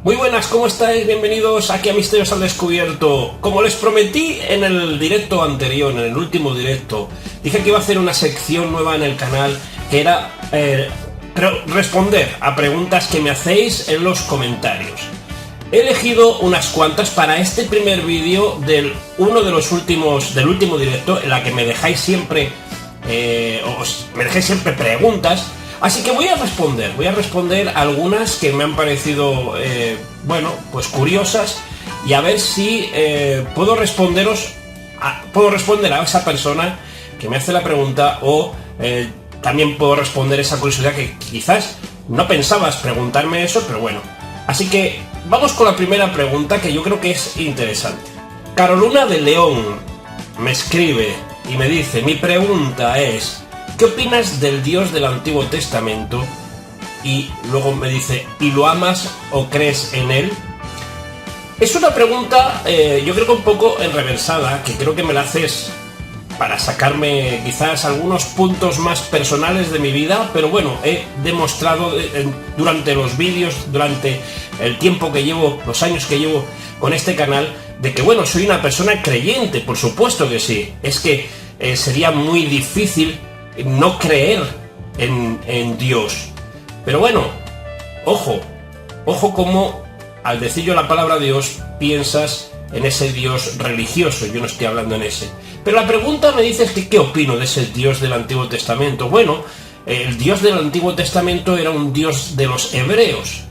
Muy buenas, ¿cómo estáis? Bienvenidos aquí a Misterios al Descubierto. Como les prometí en el directo anterior, en el último directo, dije que iba a hacer una sección nueva en el canal que era responder a preguntas que me hacéis en los comentarios. He elegido unas cuantas para este primer vídeo del último directo, en la que me dejáis siempre preguntas. Así que voy a responder algunas que me han parecido, pues curiosas, y a ver si puedo responder a esa persona que me hace la pregunta, o también puedo responder esa curiosidad que quizás no pensabas preguntarme eso, pero bueno. Así que vamos con la primera pregunta, que yo creo que es interesante. Carolina de León me escribe y me dice: mi pregunta es, ¿qué opinas del Dios del Antiguo Testamento? Y luego me dice: ¿y lo amas o crees en él? Es una pregunta, yo creo que un poco enreversada, que creo que me la haces para sacarme quizás algunos puntos más personales de mi vida, pero bueno, he demostrado durante los vídeos, durante el tiempo que llevo, los años que llevo con este canal, de que bueno, soy una persona creyente, por supuesto que sí. Es que sería muy difícil no creer en Dios. Pero bueno, ojo como al decir yo la palabra Dios piensas en ese Dios religioso. Yo no estoy hablando en ese. Pero la pregunta me dice que ¿qué opino de ese Dios del Antiguo Testamento? Bueno, el Dios del Antiguo Testamento era un Dios de los hebreos,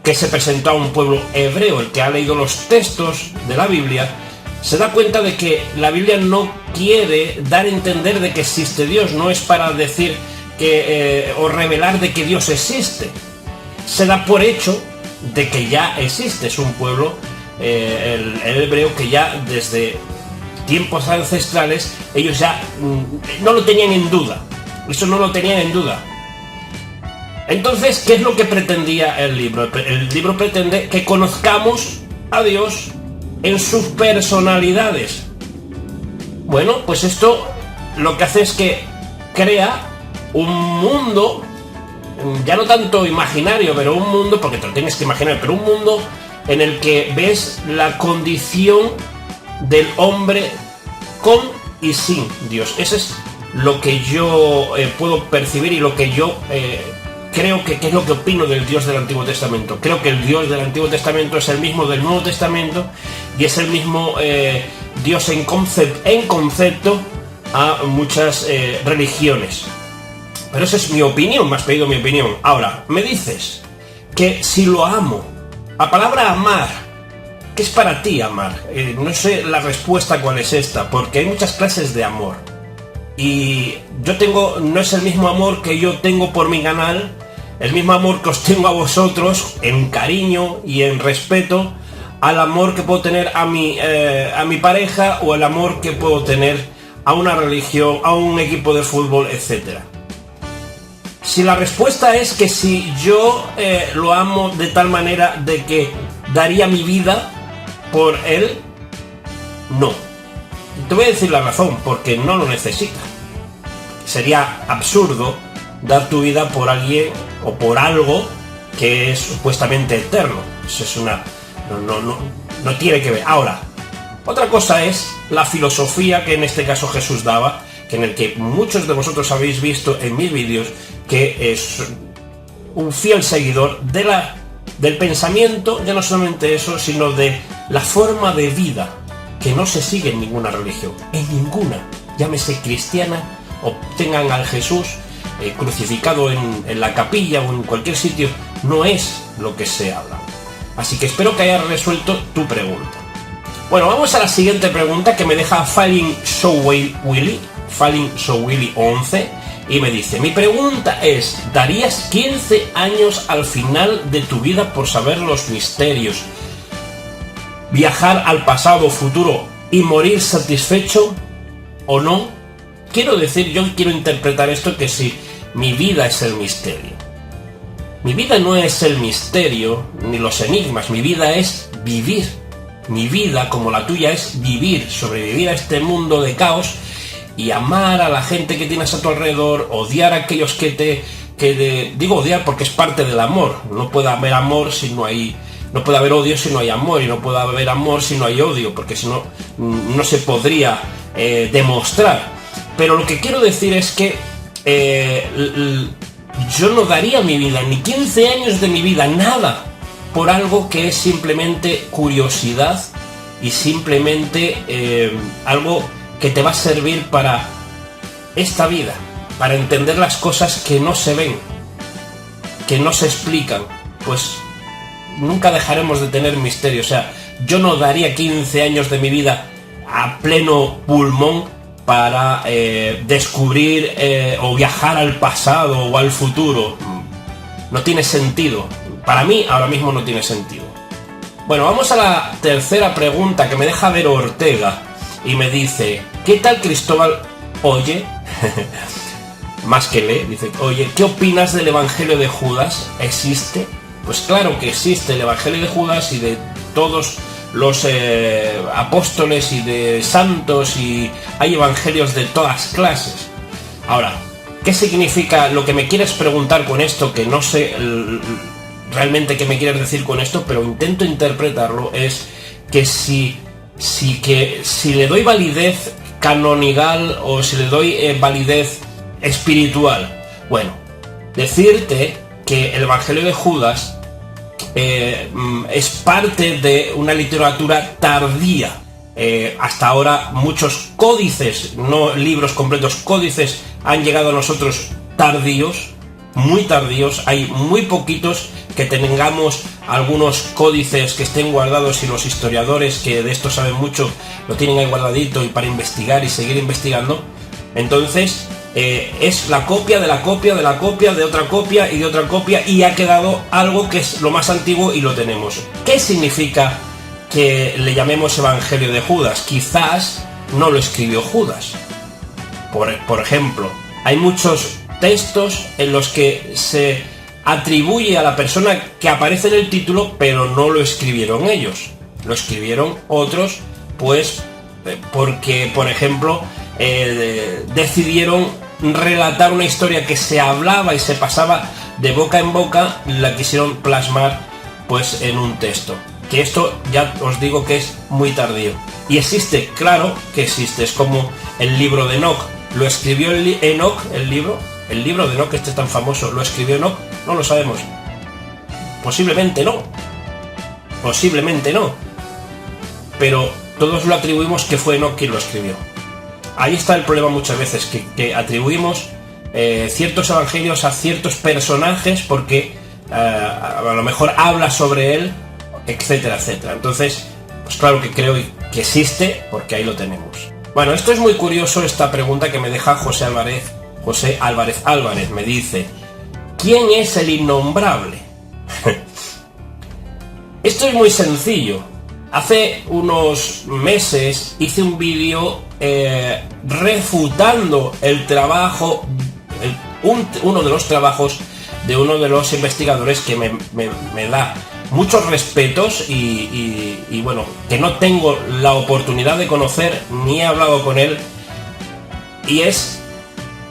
que se presentó a un pueblo hebreo. El que ha leído los textos de la Biblia se da cuenta de que la Biblia no quiere dar a entender de que existe Dios. No es para decir que o revelar de que Dios existe. Se da por hecho de que ya existe. Es un pueblo, el hebreo, que ya desde tiempos ancestrales ellos ya no lo tenían en duda. Eso no lo tenían en duda. Entonces, ¿qué es lo que pretendía el libro? El libro pretende que conozcamos a Dios en sus personalidades. Bueno, pues esto lo que hace es que crea un mundo, ya no tanto imaginario, pero un mundo, porque te lo tienes que imaginar, pero un mundo en el que ves la condición del hombre con y sin Dios. Eso es lo que yo puedo percibir, y lo que yo creo que es lo que opino del Dios del Antiguo Testamento. Creo que el Dios del Antiguo Testamento es el mismo del Nuevo Testamento, y es el mismo Dios en concepto a muchas religiones. Pero esa es mi opinión, me has pedido mi opinión. Ahora, me dices que si lo amo. La palabra amar, ¿qué es para ti amar? No sé la respuesta cuál es esta, porque hay muchas clases de amor. Y no es el mismo amor que yo tengo por mi canal, el mismo amor que os tengo a vosotros, en cariño y en respeto, al amor que puedo tener a mi pareja, o el amor que puedo tener a una religión, a un equipo de fútbol, etc. Si la respuesta es que si yo lo amo de tal manera de que daría mi vida por él, no. Te voy a decir la razón: porque no lo necesita. Sería absurdo dar tu vida por alguien o por algo que es supuestamente eterno. Eso es no tiene que ver. Ahora, otra cosa es la filosofía que en este caso Jesús daba, que en el que muchos de vosotros habéis visto en mis vídeos, que es un fiel seguidor del pensamiento, ya no solamente eso, sino de la forma de vida que no se sigue en ninguna religión, en ninguna, llámese cristiana, o tengan al Jesús crucificado en la capilla o en cualquier sitio. No es lo que se habla. Así que espero que haya resuelto tu pregunta. Bueno, vamos a la siguiente pregunta, que me deja Falling So Willy 11, y me dice: mi pregunta es, ¿darías 15 años al final de tu vida por saber los misterios, viajar al pasado o futuro y morir satisfecho o no? Quiero decir, yo quiero interpretar esto que si mi vida es el misterio. Mi vida no es el misterio ni los enigmas, mi vida es vivir. Mi vida, como la tuya, es vivir, sobrevivir a este mundo de caos y amar a la gente que tienes a tu alrededor, odiar a aquellos digo odiar porque es parte del amor. No puede haber amor si no hay no puede haber odio si no hay amor, y no puede haber amor si no hay odio, porque si no, no se podría demostrar. Pero lo que quiero decir es que yo no daría mi vida, ni 15 años de mi vida, nada, por algo que es simplemente curiosidad y simplemente algo que te va a servir para esta vida, para entender las cosas que no se ven, que no se explican. Pues nunca dejaremos de tener misterio. O sea, yo no daría 15 años de mi vida a pleno pulmón para descubrir o viajar al pasado o al futuro. No tiene sentido. Para mí ahora mismo no tiene sentido. Bueno, vamos a la tercera pregunta que me deja ver Ortega y me dice: ¿qué tal, Cristóbal? Oye, más que lee, dice: oye, ¿qué opinas del Evangelio de Judas? ¿Existe? Pues claro que existe el Evangelio de Judas y de todos los apóstoles y de santos, y hay evangelios de todas clases. Ahora, ¿qué significa lo que me quieres preguntar con esto? Que no sé realmente qué me quieres decir con esto, pero intento interpretarlo. Es que si le doy validez canonical o si le doy validez espiritual. Bueno, decirte que el Evangelio de Judas es parte de una literatura tardía. Hasta ahora muchos códices, no libros completos, códices han llegado a nosotros tardíos, muy tardíos. Hay muy poquitos que tengamos algunos códices que estén guardados, y los historiadores que de esto saben mucho lo tienen ahí guardadito y para investigar y seguir investigando. Entonces es la copia de la copia de la copia de otra copia y de otra copia, y ha quedado algo que es lo más antiguo y lo tenemos. ¿Qué significa que le llamemos Evangelio de Judas? Quizás no lo escribió Judas. Por ejemplo, hay muchos textos en los que se atribuye a la persona que aparece en el título, pero no lo escribieron ellos. Lo escribieron otros, pues porque, por ejemplo, decidieron relatar una historia que se hablaba y se pasaba de boca en boca, la quisieron plasmar pues en un texto. Que esto ya os digo que es muy tardío. Y existe, claro que existe. Es como el libro de Enoch. ¿Lo escribió Enoch, el libro? El libro de Enoch, este es tan famoso, ¿lo escribió Enoch? No lo sabemos. Posiblemente no. Posiblemente no. Pero todos lo atribuimos que fue Enoch quien lo escribió. Ahí está el problema muchas veces, que atribuimos ciertos evangelios a ciertos personajes porque a lo mejor habla sobre él, etcétera, etcétera. Entonces, pues claro que creo que existe, porque ahí lo tenemos. Bueno, esto es muy curioso, esta pregunta que me deja José Álvarez. Me dice: ¿quién es el innombrable? Esto es muy sencillo. Hace unos meses hice un vídeo refutando el trabajo, uno de los trabajos de uno de los investigadores que me da muchos respetos y bueno, que no tengo la oportunidad de conocer ni he hablado con él, y es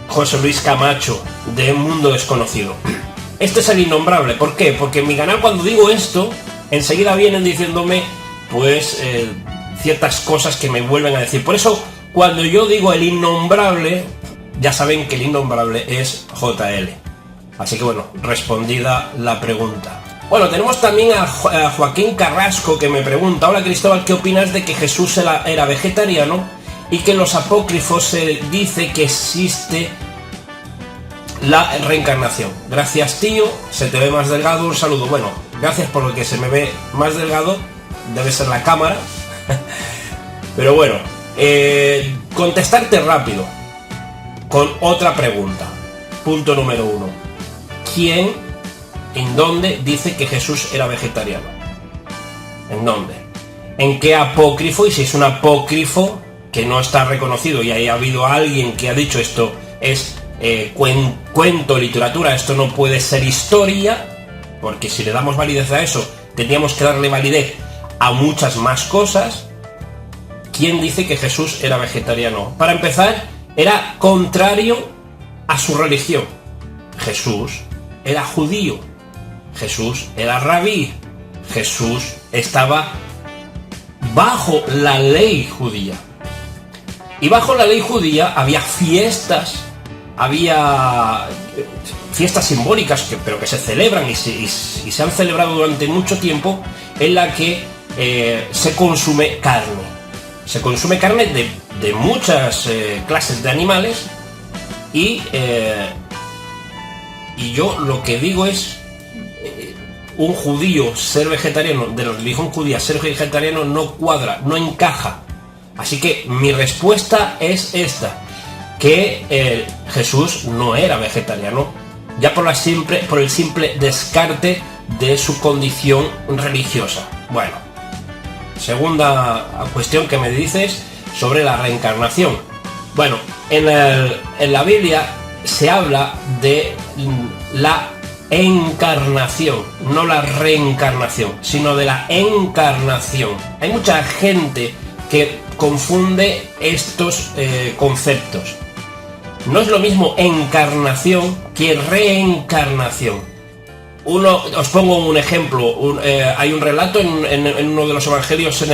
José Luis Camacho, de Mundo Desconocido. Este es el innombrable. ¿Por qué? Porque en mi canal, cuando digo esto, enseguida vienen diciéndome pues ciertas cosas que me vuelven a decir. Por eso, cuando yo digo el innombrable, ya saben que el innombrable es JL. Así que bueno, respondida la pregunta. Bueno, tenemos también a Joaquín Carrasco, que me pregunta: hola Cristóbal, ¿qué opinas de que Jesús era vegetariano y que en los apócrifos se dice que existe la reencarnación? Gracias, tío, se te ve más delgado, un saludo. Bueno, gracias por lo que se me ve más delgado, debe ser la cámara. Pero bueno, contestarte rápido con otra pregunta. Punto número 1. ¿Quién, en dónde dice que Jesús era vegetariano? ¿En dónde? ¿En qué apócrifo? Y si es un apócrifo que no está reconocido y ha habido alguien que ha dicho esto es cuento, literatura, esto no puede ser historia, porque si le damos validez a eso, tendríamos que darle validez a muchas más cosas. ¿Quién dice que Jesús era vegetariano? Para empezar, era contrario a su religión. Jesús era judío. Jesús era rabí. Jesús estaba bajo la ley judía. Y bajo la ley judía había fiestas, había fiestas simbólicas, pero que se celebran y se han celebrado durante mucho tiempo, en la que se consume carne. Se consume carne de muchas clases de animales y yo lo que digo es, un judío ser vegetariano, de la religión judía ser vegetariano no cuadra, no encaja. Así que mi respuesta es esta, que Jesús no era vegetariano, ya por el simple descarte de su condición religiosa. Bueno, segunda cuestión que me dices sobre la reencarnación. Bueno, en la Biblia se habla de la encarnación, no la reencarnación, sino de la encarnación. Hay mucha gente que confunde estos conceptos. No es lo mismo encarnación que reencarnación. Os pongo un ejemplo. Hay un relato en uno de los evangelios,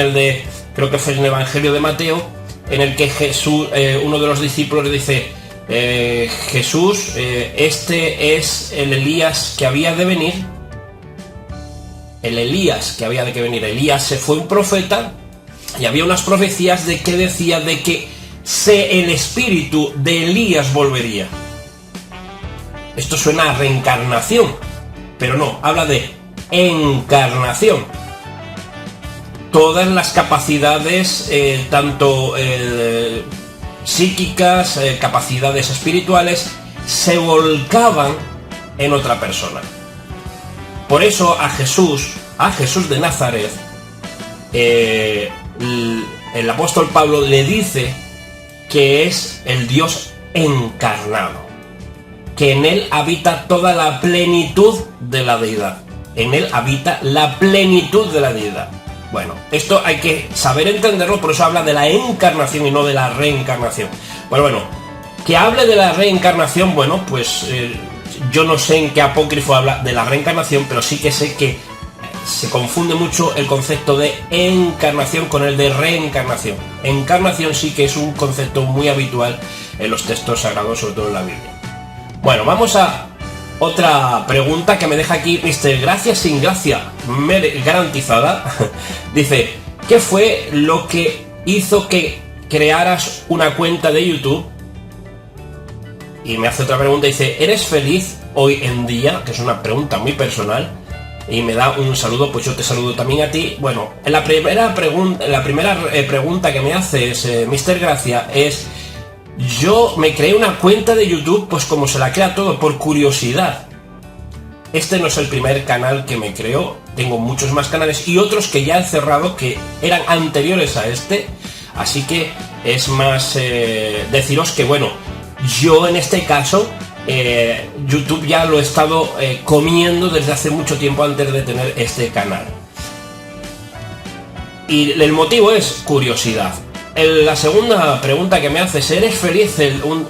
creo que fue en el Evangelio de Mateo, en el que Jesús, uno de los discípulos le dice: Jesús, este es el Elías que había de venir. El Elías que había de venir. Elías fue un profeta y había unas profecías de que decía de que el espíritu de Elías volvería. Esto suena a reencarnación, pero no, habla de encarnación. Todas las capacidades, tanto psíquicas, capacidades espirituales, se volcaban en otra persona. Por eso a Jesús de Nazaret, el apóstol Pablo le dice que es el Dios encarnado, que en él habita toda la plenitud de la deidad. En él habita la plenitud de la deidad. Bueno, esto hay que saber entenderlo, por eso habla de la encarnación y no de la reencarnación. Bueno, que hable de la reencarnación, bueno, pues yo no sé en qué apócrifo habla de la reencarnación, pero sí que sé que se confunde mucho el concepto de encarnación con el de reencarnación. Encarnación sí que es un concepto muy habitual en los textos sagrados, sobre todo en la Biblia. Bueno, vamos a otra pregunta que me deja aquí Mr. Gracia sin gracia garantizada. Dice: ¿qué fue lo que hizo que crearas una cuenta de YouTube? Y me hace otra pregunta, dice: ¿eres feliz hoy en día? Que es una pregunta muy personal. Y me da un saludo, pues yo te saludo también a ti. Bueno, la primera pregunta que me haces, Mr. Gracia, es: yo me creé una cuenta de YouTube, pues como se la crea todo, por curiosidad. Este no es el primer canal que me creo, tengo muchos más canales y otros que ya he cerrado que eran anteriores a este. Así que es más deciros que, bueno, yo en este caso YouTube ya lo he estado comiendo desde hace mucho tiempo antes de tener este canal. Y el motivo es curiosidad. La segunda pregunta que me haces: ¿eres feliz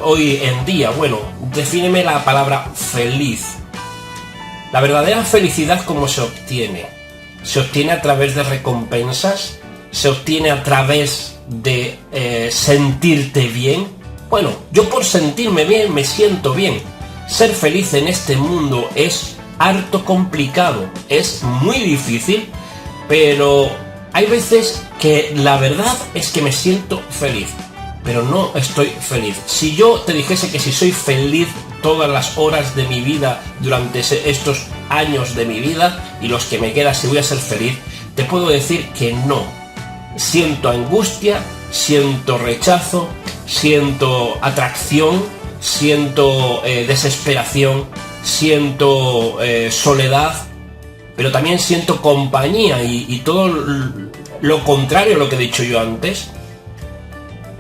hoy en día? Bueno, defíneme la palabra feliz. La verdadera felicidad, ¿cómo se obtiene? ¿Se obtiene a través de recompensas? ¿Se obtiene a través de sentirte bien? Bueno, yo por sentirme bien me siento bien. Ser feliz en este mundo es harto complicado, es muy difícil, pero hay veces que la verdad es que me siento feliz, pero no estoy feliz. Si yo te dijese que si soy feliz todas las horas de mi vida durante estos años de mi vida y los que me quedan, si voy a ser feliz, te puedo decir que no. Siento angustia, siento rechazo, siento atracción, siento desesperación, siento soledad, pero también siento compañía y todo lo contrario a lo que he dicho yo antes.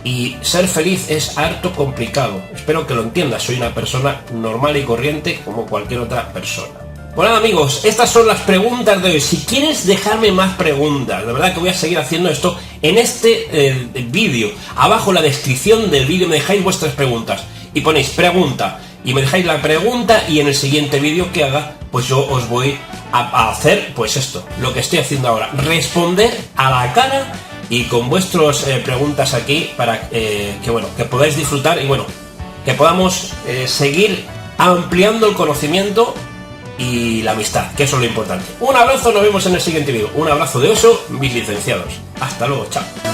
Y ser feliz es harto complicado. Espero que lo entiendas. Soy una persona normal y corriente como cualquier otra persona. Bueno, amigos, estas son las preguntas de hoy. Si quieres dejarme más preguntas, de verdad que voy a seguir haciendo esto en este vídeo. Abajo en la descripción del vídeo me dejáis vuestras preguntas y ponéis pregunta y me dejáis la pregunta, y en el siguiente vídeo que haga, pues yo os voy a hacer, pues esto, lo que estoy haciendo ahora, responder a la cara y con vuestras preguntas aquí para que podáis disfrutar y bueno, que podamos seguir ampliando el conocimiento y la amistad, que eso es lo importante. Un abrazo, nos vemos en el siguiente vídeo. Un abrazo de oso, mis licenciados. Hasta luego, chao.